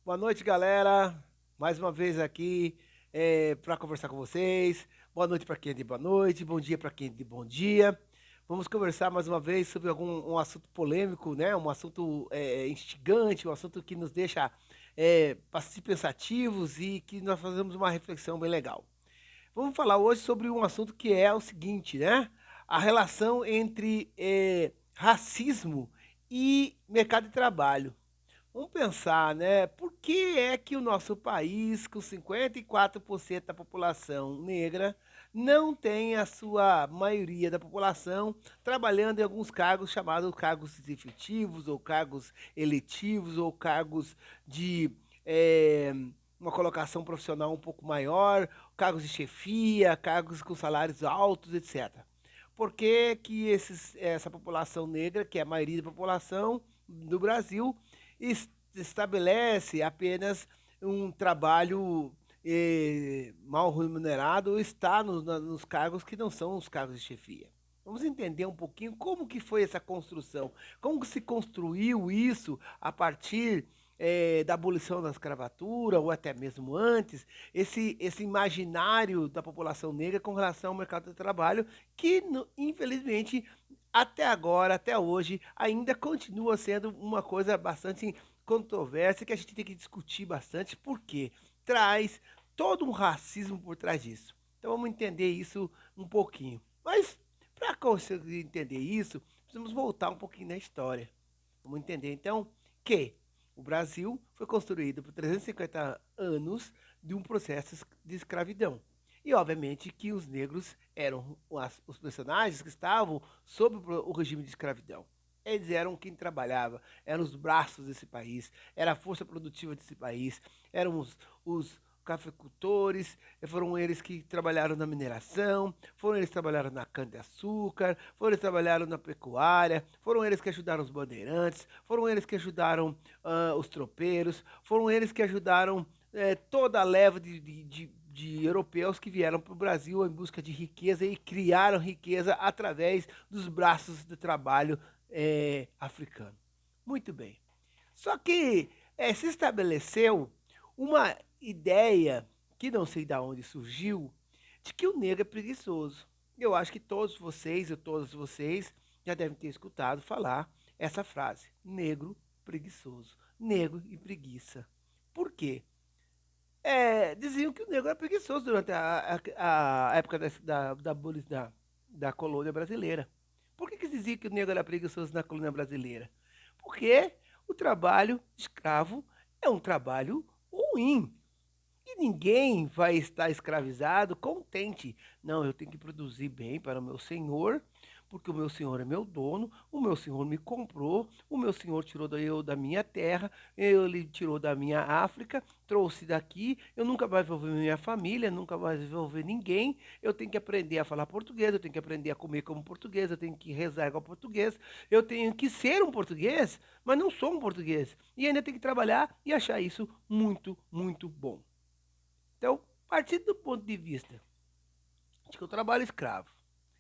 Boa noite, galera. Mais uma vez aqui para conversar com vocês. Boa noite para quem é de boa noite, bom dia para quem é de bom dia. Vamos conversar mais uma vez sobre um assunto polêmico, né? Um assunto instigante, um assunto que nos deixa bastante pensativos e que nós fazemos uma reflexão bem legal. Vamos falar hoje sobre um assunto que é o seguinte, né? A relação entre racismo e mercado de trabalho. Vamos pensar, né? Por que é que o nosso país, com 54% da população negra, não tem a sua maioria da população trabalhando em alguns cargos chamados cargos efetivos, ou cargos eletivos, ou cargos de eh, uma colocação profissional um pouco maior, cargos de chefia, cargos com salários altos, etc. Por que que essa população negra, que é a maioria da população do Brasil, estabelece apenas um trabalho mal remunerado ou está nos cargos que não são os cargos de chefia? Vamos entender um pouquinho como que foi essa construção, como que se construiu isso a partir da abolição da escravatura, ou até mesmo antes, esse imaginário da população negra com relação ao mercado de trabalho, que infelizmente até agora, até hoje, ainda continua sendo uma coisa bastante controversa que a gente tem que discutir bastante, porque traz todo um racismo por trás disso. Então vamos entender isso um pouquinho. Mas para conseguir entender isso, precisamos voltar um pouquinho na história. Vamos entender então que o Brasil foi construído por 350 anos de um processo de escravidão. E obviamente que os negros eram os personagens que estavam sob o regime de escravidão. Eles eram quem trabalhava, eram os braços desse país, era a força produtiva desse país, eram os cafeicultores, foram eles que trabalharam na mineração, foram eles que trabalharam na cana-de-açúcar, foram eles que trabalharam na pecuária, foram eles que ajudaram os bandeirantes, foram eles que ajudaram os tropeiros, foram eles que ajudaram toda a leva de europeus que vieram para o Brasil em busca de riqueza e criaram riqueza através dos braços de trabalho africano. Muito bem. Só que se estabeleceu uma ideia, que não sei de onde surgiu, de que o negro é preguiçoso. Eu acho que todos vocês, ou todos vocês, já devem ter escutado falar essa frase: negro preguiçoso, negro e preguiça. Por quê? Diziam que o negro era preguiçoso durante a época da colônia brasileira. Por que diziam que o negro era preguiçoso na colônia brasileira? Porque o trabalho escravo é um trabalho ruim. E ninguém vai estar escravizado contente. Não, eu tenho que produzir bem para o meu senhor, porque o meu senhor é meu dono, o meu senhor me comprou, o meu senhor tirou eu da minha terra, ele tirou da minha África, trouxe daqui, eu nunca mais vou ver minha família, nunca mais vou ver ninguém, eu tenho que aprender a falar português, eu tenho que aprender a comer como português, eu tenho que rezar igual português, eu tenho que ser um português, mas não sou um português. E ainda tenho que trabalhar e achar isso muito, muito bom. Então, partindo do ponto de vista de que o trabalho escravo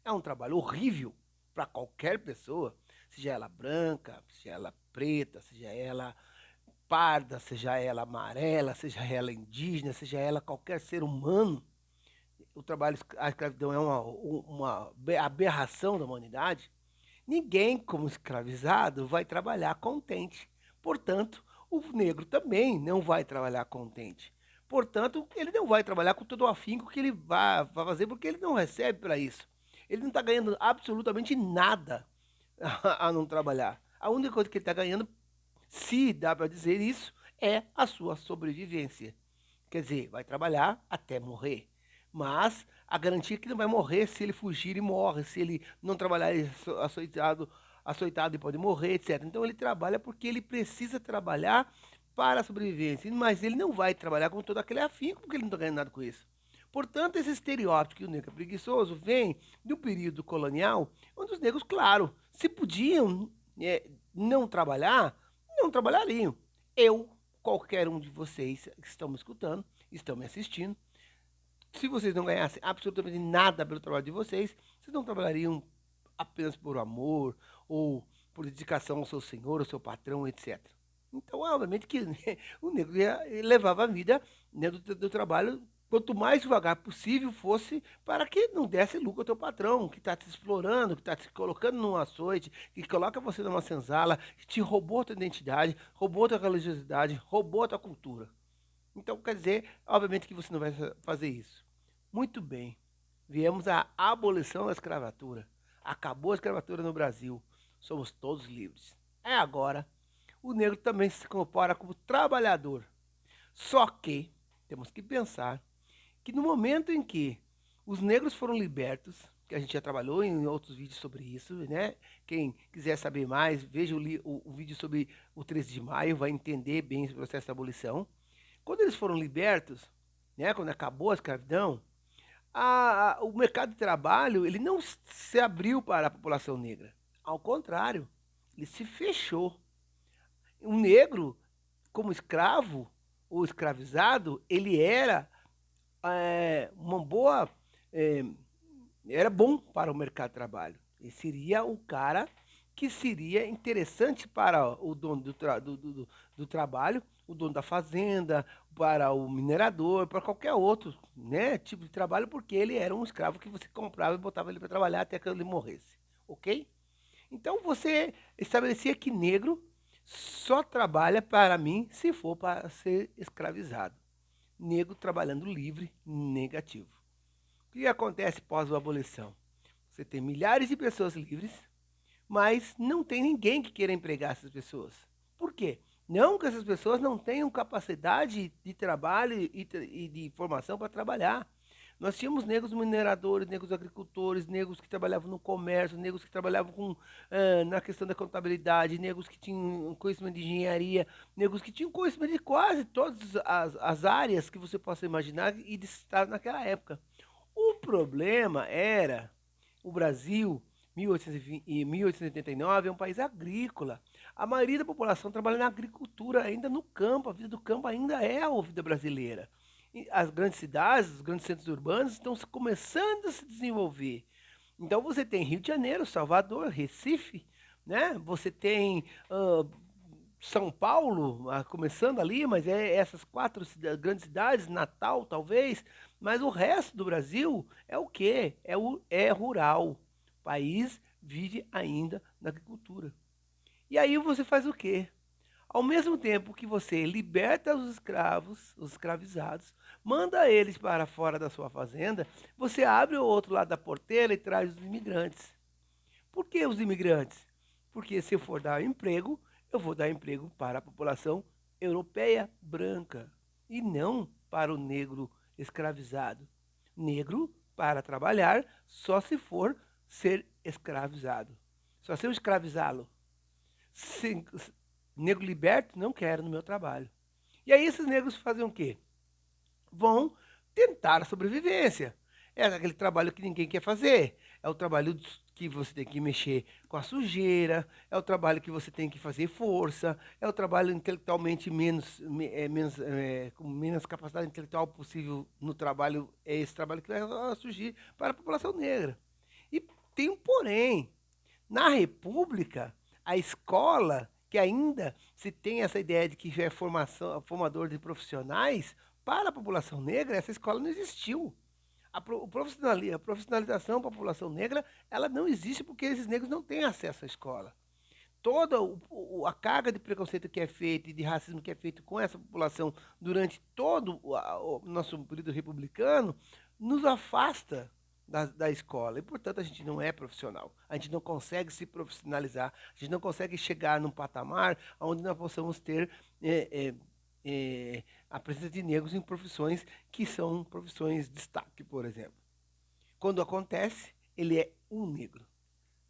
é um trabalho horrível para qualquer pessoa, seja ela branca, seja ela preta, seja ela parda, seja ela amarela, seja ela indígena, seja ela qualquer ser humano, o trabalho, a escravidão é uma aberração da humanidade. Ninguém, como escravizado, vai trabalhar contente. Portanto, o negro também não vai trabalhar contente. Portanto, ele não vai trabalhar com todo o afinco que ele vai fazer, porque ele não recebe para isso. Ele não está ganhando absolutamente nada a não trabalhar. A única coisa que ele está ganhando, se dá para dizer isso, é a sua sobrevivência. Quer dizer, vai trabalhar até morrer. Mas a garantia é que não vai morrer se ele fugir e morre, se ele não trabalhar açoitado e pode morrer, etc. Então ele trabalha porque ele precisa trabalhar para a sobrevivência, mas ele não vai trabalhar com todo aquele afinco porque ele não está ganhando nada com isso. Portanto, esse estereótipo que o negro é preguiçoso vem do período colonial, onde os negros, claro, se podiam não trabalhar, não trabalhariam. Eu, qualquer um de vocês que estão me escutando, estão me assistindo, se vocês não ganhassem absolutamente nada pelo trabalho de vocês, vocês não trabalhariam apenas por amor ou por dedicação ao seu senhor, ao seu patrão, etc. Então, obviamente que o negro levava a vida, né, do trabalho quanto mais devagar possível fosse, para que não desse lucro ao teu patrão, que está te explorando, que está te colocando num açoite, que coloca você numa senzala, que te roubou a tua identidade, roubou a tua religiosidade, roubou a tua cultura. Então, quer dizer, obviamente que você não vai fazer isso. Muito bem. Viemos à abolição da escravatura. Acabou a escravatura no Brasil. Somos todos livres. É agora. O negro também se compara como trabalhador. Só que temos que pensar que no momento em que os negros foram libertos, que a gente já trabalhou em outros vídeos sobre isso, né? Quem quiser saber mais, veja o vídeo sobre o 13 de maio, vai entender bem esse processo de abolição. Quando eles foram libertos, né, quando acabou a escravidão, o mercado de trabalho ele não se abriu para a população negra. Ao contrário, ele se fechou. O negro, como escravo ou escravizado, ele era uma boa, é, era bom para o mercado de trabalho. Ele seria o cara que seria interessante para o dono do trabalho, o dono da fazenda, para o minerador, para qualquer outro, né, tipo de trabalho, porque ele era um escravo que você comprava e botava ele para trabalhar até que ele morresse, ok? Então você estabelecia que negro só trabalha para mim se for para ser escravizado. Negro trabalhando livre, negativo. O que acontece pós a abolição? Você tem milhares de pessoas livres, mas não tem ninguém que queira empregar essas pessoas. Por quê? Não que essas pessoas não tenham capacidade de trabalho e de formação para trabalhar. Nós tínhamos negros mineradores, negros agricultores, negros que trabalhavam no comércio, negros que trabalhavam na questão da contabilidade, negros que tinham conhecimento de engenharia, negros que tinham conhecimento de quase todas as áreas que você possa imaginar e de estar naquela época. O problema era o Brasil, 1820 e 1889, é um país agrícola. A maioria da população trabalha na agricultura, ainda no campo. A vida do campo ainda é a vida brasileira. E as grandes cidades, os grandes centros urbanos estão começando a se desenvolver. Então você tem Rio de Janeiro, Salvador, Recife, né? Você tem São Paulo, começando ali, mas é essas quatro grandes cidades, Natal talvez, mas o resto do Brasil é o quê? É rural. O país vive ainda na agricultura. E aí você faz o quê? Ao mesmo tempo que você liberta os escravos, os escravizados, manda eles para fora da sua fazenda, você abre o outro lado da porteira e traz os imigrantes. Por que os imigrantes? Porque se eu for dar emprego, eu vou dar emprego para a população europeia branca e não para o negro escravizado. Negro, para trabalhar, só se for ser escravizado. Só se eu escravizá-lo. Negro liberto, não quero no meu trabalho. E aí esses negros fazem o quê? Vão tentar a sobrevivência. É aquele trabalho que ninguém quer fazer. É o trabalho que você tem que mexer com a sujeira, é o trabalho que você tem que fazer força, é o trabalho intelectualmente com menos capacidade intelectual possível no trabalho, é esse trabalho que vai surgir para a população negra. E tem um porém. Na República, a escola, que ainda se tem essa ideia de que é formador de profissionais, para a população negra, essa escola não existiu. A profissionalização para a população negra, ela não existe porque esses negros não têm acesso à escola. Toda a carga de preconceito que é feita e de racismo que é feito com essa população durante todo o nosso período republicano nos afasta da escola e, portanto, a gente não é profissional. A gente não consegue se profissionalizar, a gente não consegue chegar num patamar onde nós possamos ter a presença de negros em profissões que são profissões de destaque, por exemplo. Quando acontece, ele é um negro,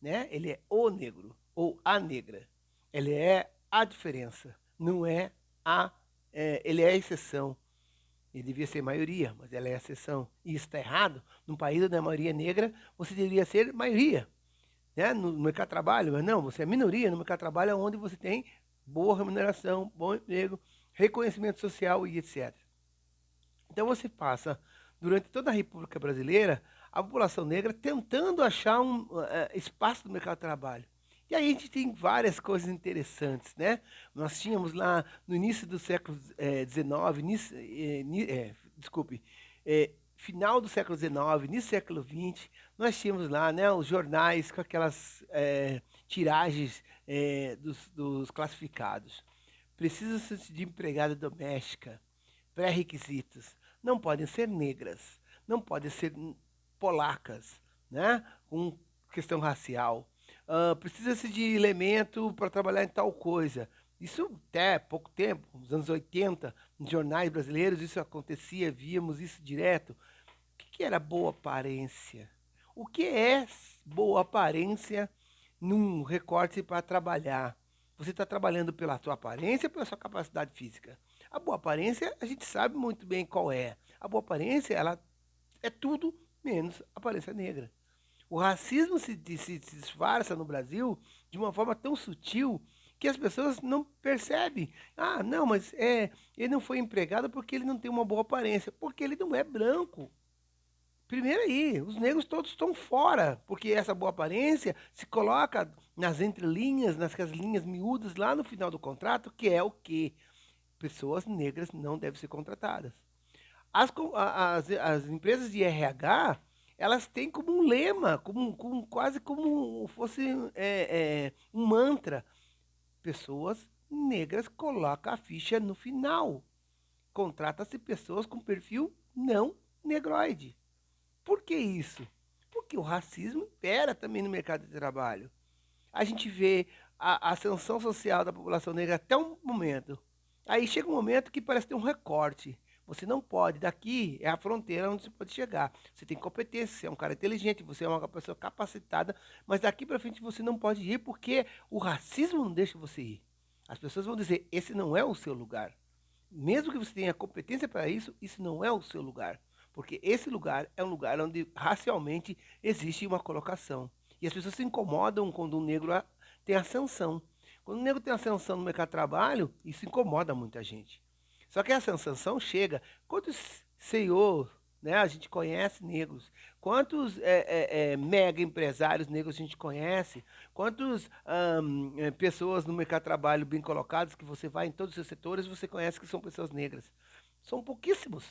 né? Ele é o negro ou a negra. Ele é a diferença, não é ele é a exceção. Ele devia ser maioria, mas ela é a exceção. E isso está errado. Num país onde a maioria é negra, você deveria ser maioria, né? No mercado de trabalho, mas não, você é minoria no mercado de trabalho onde você tem boa remuneração, bom emprego, reconhecimento social e etc. Então você passa, durante toda a República Brasileira, a população negra tentando achar um espaço no mercado de trabalho. E aí a gente tem várias coisas interessantes, né? Nós tínhamos lá no início do século XIX, desculpe, final do século XIX, início do século XX, nós tínhamos lá, né, os jornais com aquelas tiragens dos classificados. Precisa-se de empregada doméstica, pré-requisitos. Não podem ser negras, não podem ser polacas, né? Com questão racial. Precisa-se de elemento para trabalhar em tal coisa. Isso até pouco tempo, nos anos 80, nos jornais brasileiros, isso acontecia, víamos isso direto. O que era boa aparência? O que é boa aparência num recorte para trabalhar? Você está trabalhando pela sua aparência ou pela sua capacidade física? A boa aparência, a gente sabe muito bem qual é. A boa aparência, ela é tudo menos aparência negra. O racismo se disfarça no Brasil de uma forma tão sutil que as pessoas não percebem. Ah, não, mas ele não foi empregado porque ele não tem uma boa aparência, porque ele não é branco. Primeiro aí, os negros todos estão fora, porque essa boa aparência se coloca nas entrelinhas, nas linhas miúdas lá no final do contrato, que é o quê? Pessoas negras não devem ser contratadas. As empresas de RH, elas têm como um lema, quase como fosse um mantra. Pessoas negras, coloca a ficha no final. Contrata-se pessoas com perfil não negroide. Por que isso? Porque o racismo impera também no mercado de trabalho. A gente vê a ascensão social da população negra até um momento. Aí chega um momento que parece ter um recorte. Você não pode, daqui é a fronteira onde você pode chegar. Você tem competência, você é um cara inteligente, você é uma pessoa capacitada, mas daqui para frente você não pode ir porque o racismo não deixa você ir. As pessoas vão dizer, esse não é o seu lugar. Mesmo que você tenha competência para isso, isso não é o seu lugar. Porque esse lugar é um lugar onde racialmente existe uma colocação. E as pessoas se incomodam quando um negro tem ascensão. Quando o negro tem ascensão no mercado de trabalho, isso incomoda muita gente. Só que essa ascensão chega. Quantos CEOs, né, a gente conhece negros? Quantos mega empresários negros a gente conhece? Quantas pessoas no mercado de trabalho bem colocadas que você vai em todos os seus setores você conhece que são pessoas negras? São pouquíssimos.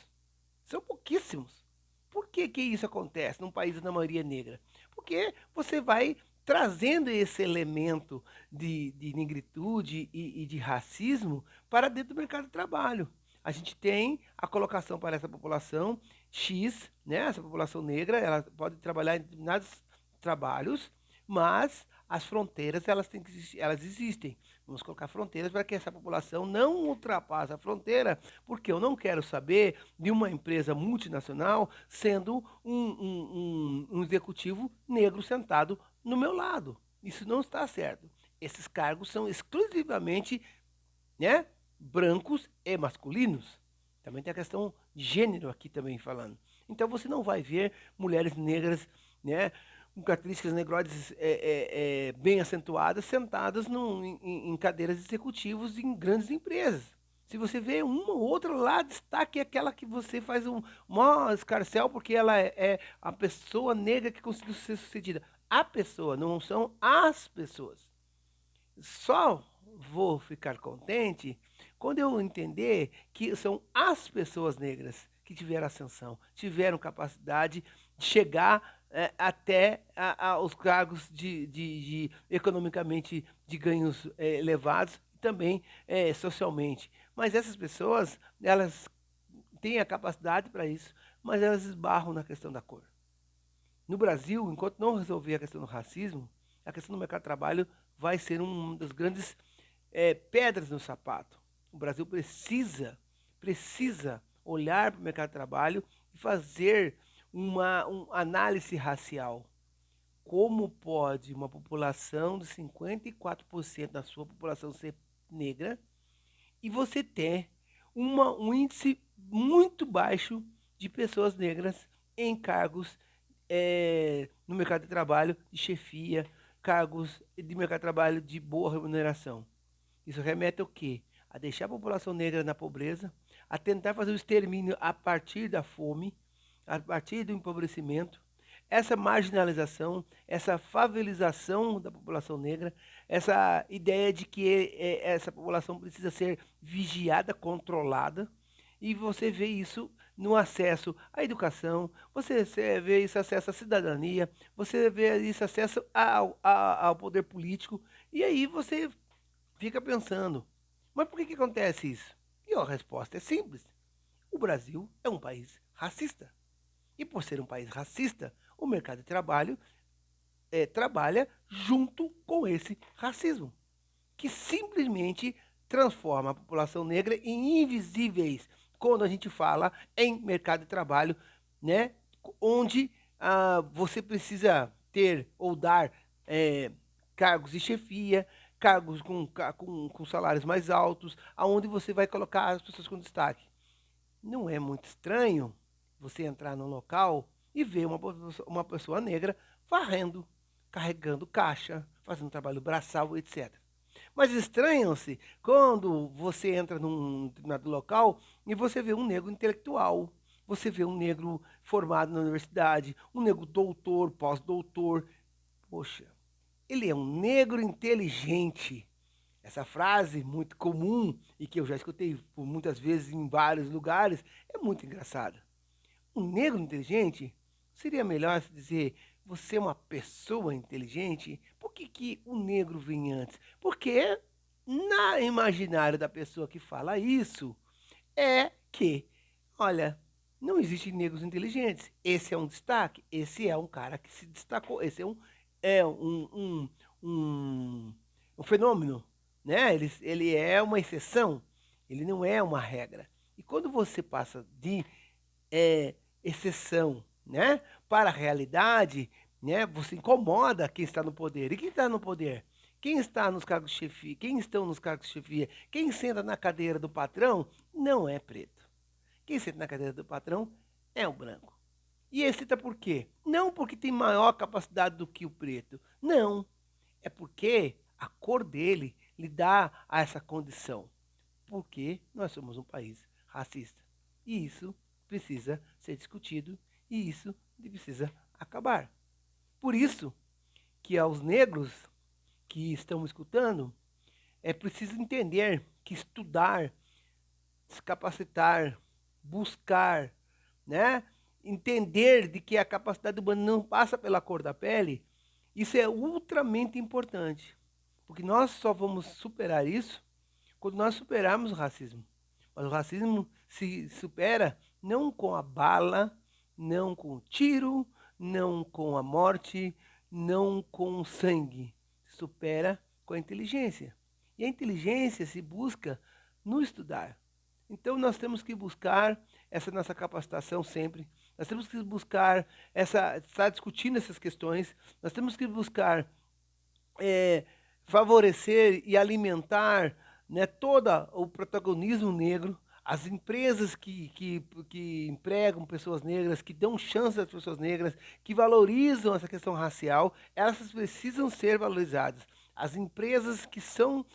São pouquíssimos. Por que que isso acontece num país da maioria negra? Porque você vai trazendo esse elemento de negritude e de racismo para dentro do mercado de trabalho. A gente tem a colocação para essa população X, né? Essa população negra, ela pode trabalhar em determinados trabalhos, mas as fronteiras elas existem. Vamos colocar fronteiras para que essa população não ultrapasse a fronteira, porque eu não quero saber de uma empresa multinacional sendo um executivo negro sentado no meu lado. Isso não está certo. Esses cargos são exclusivamente, né, brancos e masculinos. Também tem a questão de gênero aqui também falando. Então você não vai ver mulheres negras, né, com características negroides bem acentuadas, sentadas em cadeiras executivas em grandes empresas. Se você vê uma ou outra lá, destaque aquela que você faz um maior escarcel, porque ela é a pessoa negra que conseguiu ser sucedida. A pessoa, não são as pessoas. Só vou ficar contente quando eu entender que são as pessoas negras que tiveram ascensão, tiveram capacidade de chegar até os cargos de economicamente de ganhos elevados e também socialmente. Mas essas pessoas, elas têm a capacidade para isso, mas elas esbarram na questão da cor. No Brasil, enquanto não resolver a questão do racismo, a questão do mercado de trabalho vai ser uma das grandes pedras no sapato. O Brasil precisa olhar para o mercado de trabalho e fazer uma análise racial. Como pode uma população de 54% da sua população ser negra e você ter um índice muito baixo de pessoas negras em cargos no mercado de trabalho de chefia, cargos de mercado de trabalho de boa remuneração. Isso remete ao quê? A deixar a população negra na pobreza, a tentar fazer o extermínio a partir da fome, a partir do empobrecimento. essa marginalização, essa favelização da população negra, essa ideia de que essa população precisa ser vigiada, controlada, e você vê isso no acesso à educação, você vê isso acesso à cidadania, você vê isso acesso ao poder político, e aí você fica pensando, mas por que acontece isso? E a resposta é simples. O Brasil é um país racista. E por ser um país racista, o mercado de trabalho trabalha junto com esse racismo, que simplesmente transforma a população negra em invisíveis quando a gente fala em mercado de trabalho, né? Onde você precisa ter ou dar cargos de chefia, cargos com salários mais altos, aonde você vai colocar as pessoas com destaque. Não é muito estranho você entrar num local e ver uma pessoa negra varrendo, carregando caixa, fazendo trabalho braçal, etc. Mas estranham-se quando você entra num determinado local e você vê um negro intelectual, você vê um negro formado na universidade, um negro doutor, pós-doutor. Poxa, ele é um negro inteligente. Essa frase muito comum e que eu já escutei por muitas vezes em vários lugares é muito engraçada. Um negro inteligente seria melhor se dizer você é uma pessoa inteligente? Por que o negro vem antes? Porque na imaginário da pessoa que fala isso é que, olha, não existem negros inteligentes. Esse é um destaque. Esse é um cara que se destacou. Esse é um fenômeno, né? Ele é uma exceção. Ele não é uma regra. E quando você passa de exceção, né, para a realidade, né, você incomoda quem está no poder. E quem está no poder? Quem está nos cargos de chefia? Quem estão nos cargos de chefia? Quem senta na cadeira do patrão não é preto. Quem senta na cadeira do patrão é o branco. E excita por quê? Não porque tem maior capacidade do que o preto. Não. É porque a cor dele lhe dá a essa condição. Porque nós somos um país racista. E isso precisa ser discutido e isso precisa acabar. Por isso que aos negros que estão escutando, é preciso entender que estudar, se capacitar, buscar, né? Entender de que a capacidade humana não passa pela cor da pele, isso é ultramente importante. Porque nós só vamos superar isso quando nós superarmos o racismo. Mas o racismo se supera não com a bala, não com o tiro, não com a morte, não com o sangue. Se supera com a inteligência. E a inteligência se busca no estudar. Então nós temos que buscar essa nossa capacitação sempre. Nós temos que buscar estar discutindo essas questões. Nós temos que buscar favorecer e alimentar, né, todo o protagonismo negro, as empresas que empregam pessoas negras, que dão chance às pessoas negras, que valorizam essa questão racial, elas precisam ser valorizadas. As empresas que são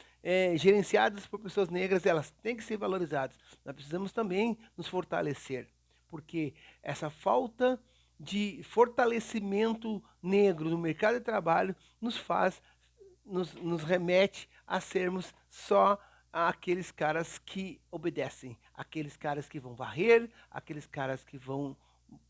gerenciadas por pessoas negras, elas têm que ser valorizadas. Nós precisamos também nos fortalecer, porque essa falta de fortalecimento negro no mercado de trabalho nos remete a sermos só aqueles caras que obedecem, aqueles caras que vão varrer, aqueles caras que vão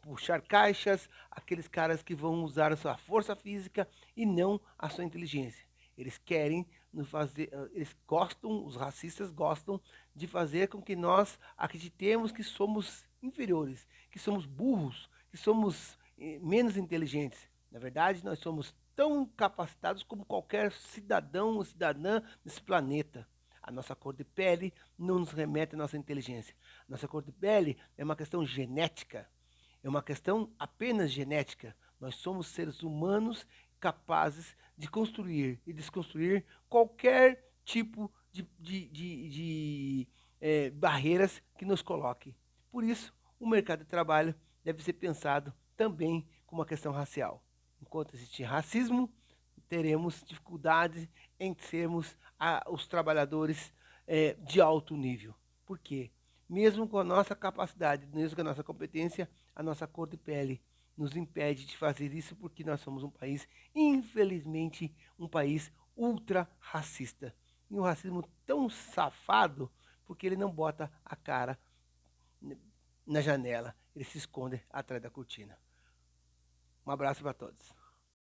puxar caixas, aqueles caras que vão usar a sua força física e não a sua inteligência. Eles querem nos fazer, eles gostam, os racistas gostam de fazer com que nós acreditemos que somos inferiores, que somos burros, que somos menos inteligentes. Na verdade, nós somos tão capacitados como qualquer cidadão ou cidadã nesse planeta. A nossa cor de pele não nos remete à nossa inteligência. Nossa cor de pele é uma questão genética, é uma questão apenas genética. Nós somos seres humanos capazes de construir e desconstruir qualquer tipo de barreiras que nos coloque. Por isso, o mercado de trabalho deve ser pensado também como uma questão racial. Enquanto existir racismo, teremos dificuldade em sermos os trabalhadores de alto nível. Por quê? Mesmo com a nossa capacidade, mesmo com a nossa competência, a nossa cor de pele nos impede de fazer isso porque nós somos um país, infelizmente, um país ultra racista. E um racismo tão safado porque ele não bota a cara na janela, ele se esconde atrás da cortina. Um abraço para todos.